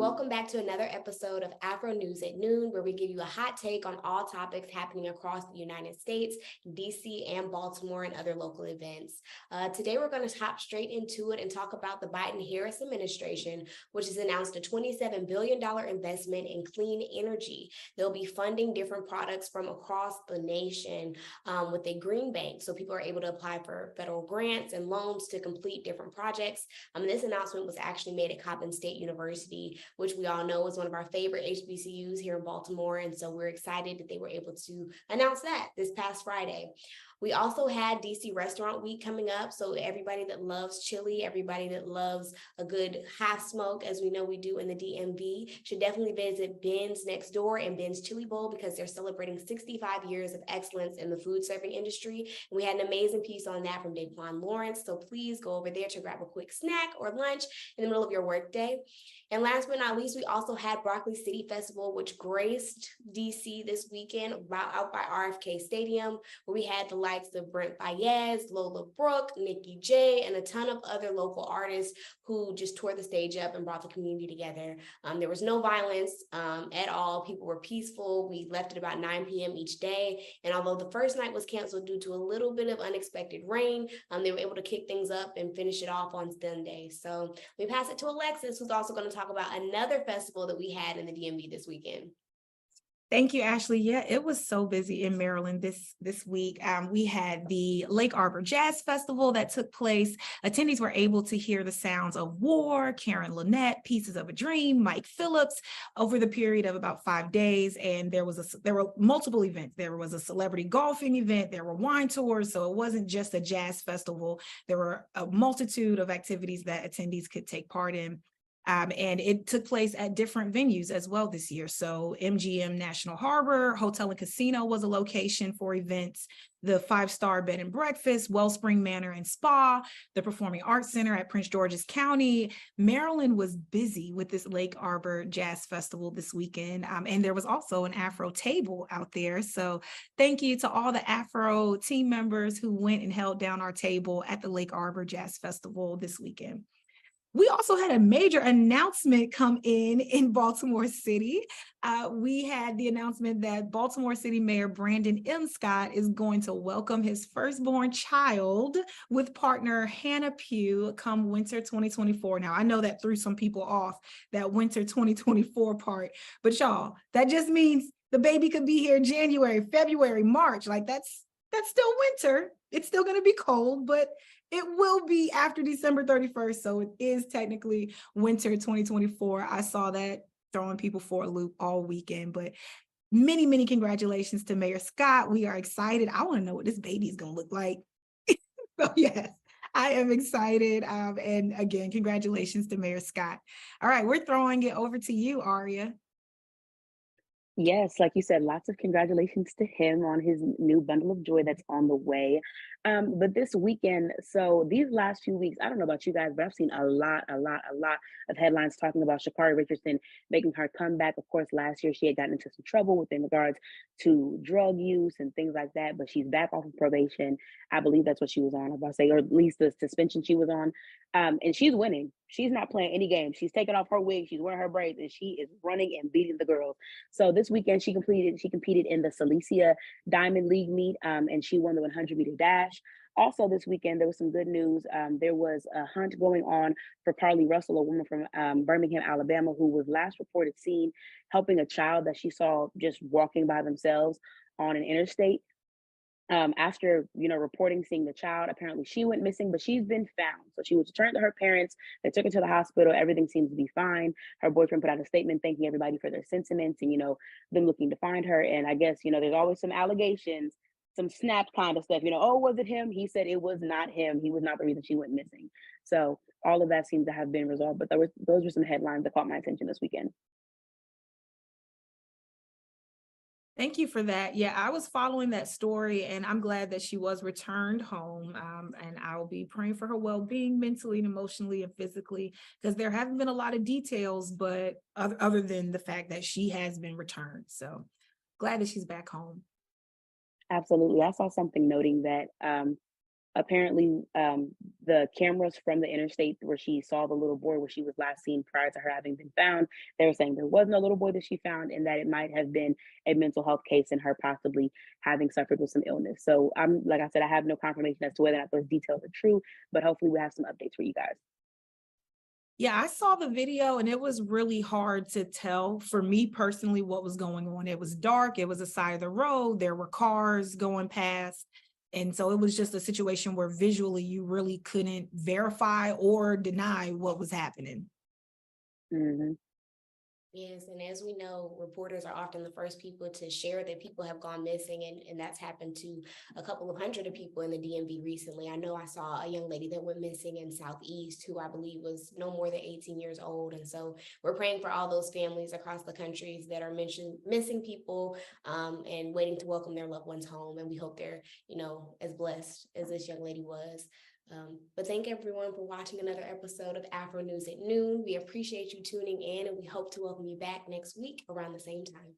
welcome back to another episode of Afro News at Noon, where we give you a hot take on all topics happening across the United States, DC, and Baltimore, and other local events. Today, we're going to hop straight into it and talk about the Biden-Harris administration, which has announced a $27 billion investment in clean energy. They'll be funding different products from across the nation with a green bank, so people are able to apply for federal grants and loans to complete different projects. This announcement was actually made at Coppin State University, which we all know is one of our favorite HBCUs here in Baltimore. And so we're excited that they were able to announce that this past Friday. We also had DC Restaurant Week coming up. So everybody that loves chili, everybody that loves a good half smoke, as we know we do in the DMV, should definitely visit Ben's next door and Ben's Chili Bowl, because they're celebrating 65 years of excellence in the food serving industry. And we had an amazing piece on that from Daquan Lawrence. So please go over there to grab a quick snack or lunch in the middle of your workday. And last but not least, we also had Broccoli City Festival, which graced DC this weekend out by RFK Stadium, where we had the likes of Brent Fayez, Lola Brooke, Nikki J, and a ton of other local artists who just tore the stage up and brought the community together. There was no violence at all. People were peaceful. We left at about 9 p.m. each day. And although the first night was canceled due to a little bit of unexpected rain, they were able to kick things up and finish it off on Sunday. So we pass it to Alexis, who's also going to talk about another festival that we had in the DMV this weekend. Thank you, Ashley. Yeah, it was so busy in Maryland this week. We had the Lake Arbor Jazz Festival that took place. Attendees were able to hear the sounds of War, Karen Lynette, Pieces of a Dream, Mike Phillips over the period of about 5 days. And there were multiple events. There was a celebrity golfing event. There were wine tours. So it wasn't just a jazz festival. There were a multitude of activities that attendees could take part in. And it took place at different venues as well this year. So MGM National Harbor Hotel and Casino was a location for events, the 5-star bed and breakfast, Wellspring Manor and Spa, the Performing Arts Center at Prince George's County. Maryland was busy with this Lake Arbor Jazz Festival this weekend. And there was also an Afro table out there. So thank you to all the Afro team members who went and held down our table at the Lake Arbor Jazz Festival this weekend. We also had a major announcement come in Baltimore City. We had the announcement that Baltimore City Mayor Brandon M. Scott is going to welcome his firstborn child with partner Hannah Pugh come winter 2024. Now, I know that threw some people off, that winter 2024 part, but y'all, that just means the baby could be here January, February, March. Like that's still winter. It's still going to be cold, but it will be after December 31st. So it is technically winter 2024. I saw that throwing people for a loop all weekend, but many, many congratulations to Mayor Scott. We are excited. I want to know what this baby is going to look like. So yes, I am excited. And again, congratulations to Mayor Scott. All right, we're throwing it over to you, Aria. Yes, like you said, lots of congratulations to him on his new bundle of joy that's on the way. But this weekend, so these last few weeks, I don't know about you guys, but I've seen a lot of headlines talking about Sha'Carri Richardson making her comeback. Of course, last year she had gotten into some trouble in regards to drug use and things like that, but she's back off of probation. I believe that's what she was on, or at least the suspension she was on. And she's winning. She's not playing any games. She's taking off her wig, she's wearing her braids, and she is running and beating the girls. So this weekend she competed in the Cilicia Diamond League meet, and she won the 100-meter dash. Also this weekend, there was some good news. There was a hunt going on for Carly Russell, a woman from Birmingham, Alabama, who was last reported seen helping a child that she saw just walking by themselves on an interstate. After reporting seeing the child, apparently she went missing, but she's been found. So she was returned to her parents. They took her to the hospital. Everything seems to be fine. Her boyfriend put out a statement thanking everybody for their sentiments and them looking to find her. And I guess there's always some allegations, some snap kind of stuff. Oh, was it him? He said it was not him. He was not the reason she went missing. So all of that seems to have been resolved. But those were some headlines that caught my attention this weekend. Thank you for that. Yeah, I was following that story, and I'm glad that she was returned home. And I will be praying for her well-being mentally and emotionally and physically, because there haven't been a lot of details, but other than the fact that she has been returned. So glad that she's back home. Absolutely. I saw something noting that Apparently, the cameras from the interstate where she saw the little boy where she was last seen prior to her having been found, they were saying there was no little boy that she found and that it might have been a mental health case and her possibly having suffered with some illness. So I'm like I said, I have no confirmation as to whether or not those details are true, but hopefully we have some updates for you guys. Yeah, I saw the video and it was really hard to tell for me personally what was going on. It was dark, it was a side of the road, there were cars going past. And so it was just a situation where visually you really couldn't verify or deny what was happening. Hmm. Yes, and as we know, reporters are often the first people to share that people have gone missing, and that's happened to a couple of hundred of people in the DMV recently. I know I saw a young lady that went missing in Southeast who I believe was no more than 18 years old. And so we're praying for all those families across the countries that are missing people and waiting to welcome their loved ones home. And we hope they're, as blessed as this young lady was. But thank everyone for watching another episode of Afro News at Noon. We appreciate you tuning in and we hope to welcome you back next week around the same time.